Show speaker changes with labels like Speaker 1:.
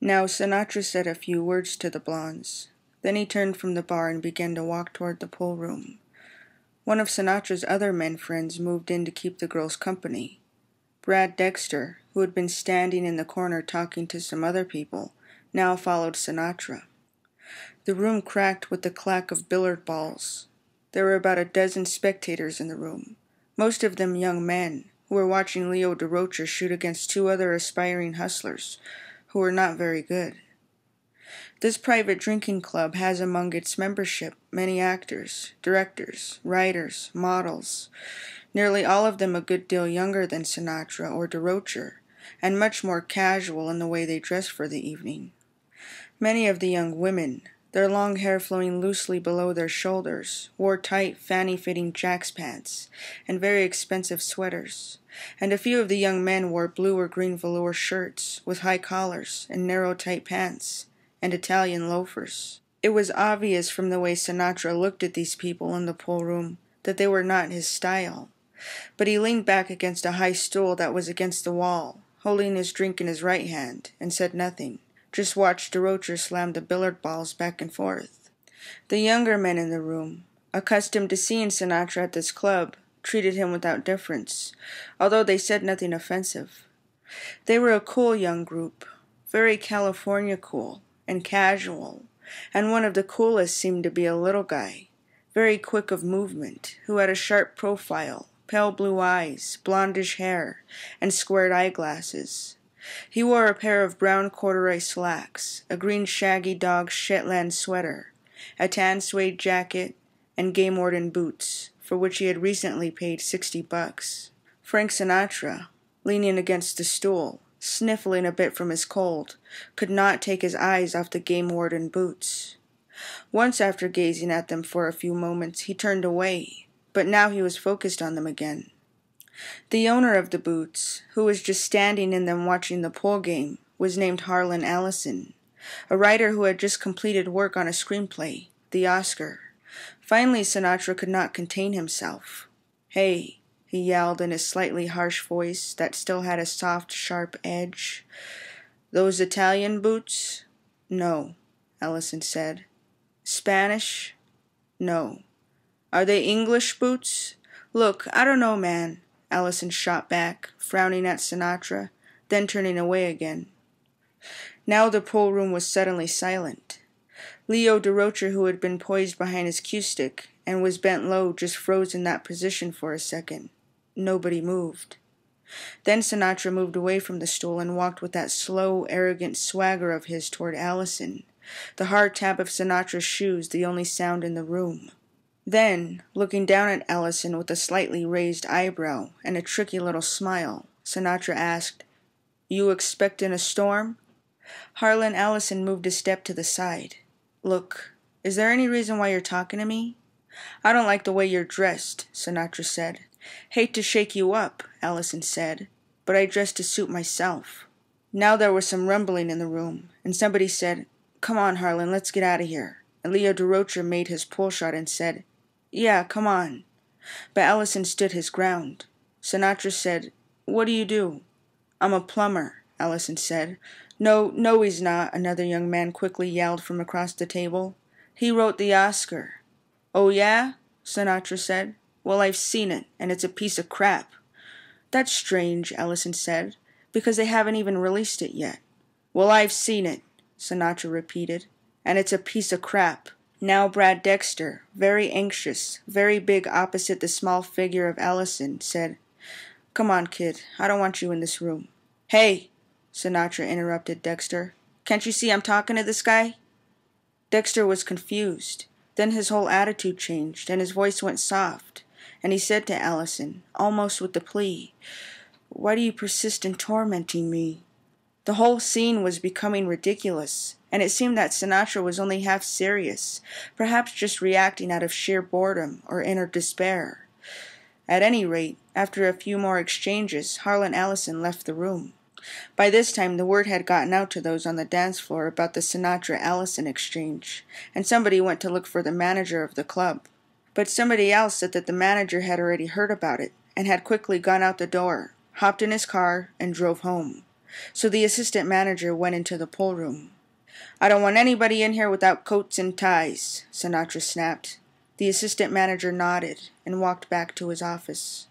Speaker 1: Now Sinatra said a few words to the blondes. Then he turned from the bar and began to walk toward the pool room. One of Sinatra's other men friends moved in to keep the girls company. Brad Dexter, who had been standing in the corner talking to some other people, now followed Sinatra. The room cracked with the clack of billiard balls. There were about a dozen spectators in the room, most of them young men, who were watching Leo DeRocher shoot against two other aspiring hustlers, who were not very good. This private drinking club has among its membership many actors, directors, writers, models, nearly all of them a good deal younger than Sinatra or DeRocher, and much more casual in the way they dress for the evening. Many of the young women, their long hair flowing loosely below their shoulders, wore tight, fanny-fitting Jack's pants and very expensive sweaters, and a few of the young men wore blue or green velour shirts with high collars and narrow tight pants and Italian loafers. It was obvious from the way Sinatra looked at these people in the pool room that they were not his style, but he leaned back against a high stool that was against the wall, holding his drink in his right hand, and said nothing. Just watched DeRocher slam the billiard balls back and forth. The younger men in the room, accustomed to seeing Sinatra at this club, treated him without difference, although they said nothing offensive. They were a cool young group, very California cool and casual, and one of the coolest seemed to be a little guy, very quick of movement, who had a sharp profile, pale blue eyes, blondish hair, and squared eyeglasses. He wore a pair of brown corduroy slacks, a green shaggy dog Shetland sweater, a tan suede jacket, and game warden boots, for which he had recently paid $60. Frank Sinatra, leaning against the stool, sniffling a bit from his cold, could not take his eyes off the game warden boots. Once after gazing at them for a few moments, he turned away, but now he was focused on them again. The owner of the boots, who was just standing in them watching the pool game, was named Ellison, a writer who had just completed work on a screenplay, The Oscar. Finally, Sinatra could not contain himself. "Hey," he yelled in his slightly harsh voice that still had a soft, sharp edge. "Those Italian boots?" "No," Ellison said. "Spanish?" "No." "Are they English boots?" "Look, I don't know, man," Ellison shot back, frowning at Sinatra, then turning away again. Now the pool room was suddenly silent. Leo DeRocher, who had been poised behind his cue stick and was bent low, just froze in that position for a second. Nobody moved. Then Sinatra moved away from the stool and walked with that slow, arrogant swagger of his toward Ellison, the hard tap of Sinatra's shoes the only sound in the room. Then, looking down at Ellison with a slightly raised eyebrow and a tricky little smile, Sinatra asked, "You expectin' a storm?" Harlan Ellison moved a step to the side. "Look, is there any reason why you're talking to me?" "I don't like the way you're dressed," Sinatra said. "Hate to shake you up," Ellison said, "but I dress to suit myself." Now there was some rumbling in the room, and somebody said, "Come on, Harlan, let's get out of here." And Leo DeRocher made his pull shot and said, "Yeah, come on." But Ellison stood his ground. Sinatra said, "What do you do?" "I'm a plumber," Ellison said. No, he's not," another young man quickly yelled from across the table. "He wrote the Oscar." "Oh, yeah?" Sinatra said. "Well, I've seen it, and it's a piece of crap." "That's strange," Ellison said, "because they haven't even released it yet." "Well, I've seen it," Sinatra repeated, "and it's a piece of crap." Now Brad Dexter, very anxious, very big opposite the small figure of Ellison, said, "Come on, kid, I don't want you in this room." "Hey," Sinatra interrupted Dexter, "can't you see I'm talking to this guy?" Dexter was confused. Then his whole attitude changed, and his voice went soft, and he said to Ellison, almost with the plea, "Why do you persist in tormenting me?" The whole scene was becoming ridiculous, and it seemed that Sinatra was only half serious, perhaps just reacting out of sheer boredom or inner despair. At any rate, after a few more exchanges, Harlan Ellison left the room. By this time the word had gotten out to those on the dance floor about the Sinatra-Ellison exchange, and somebody went to look for the manager of the club. But somebody else said that the manager had already heard about it, and had quickly gone out the door, hopped in his car, and drove home. so the assistant manager went into the pool room. "I don't want anybody in here without coats and ties," Sinatra snapped. The assistant manager nodded and walked back to his office.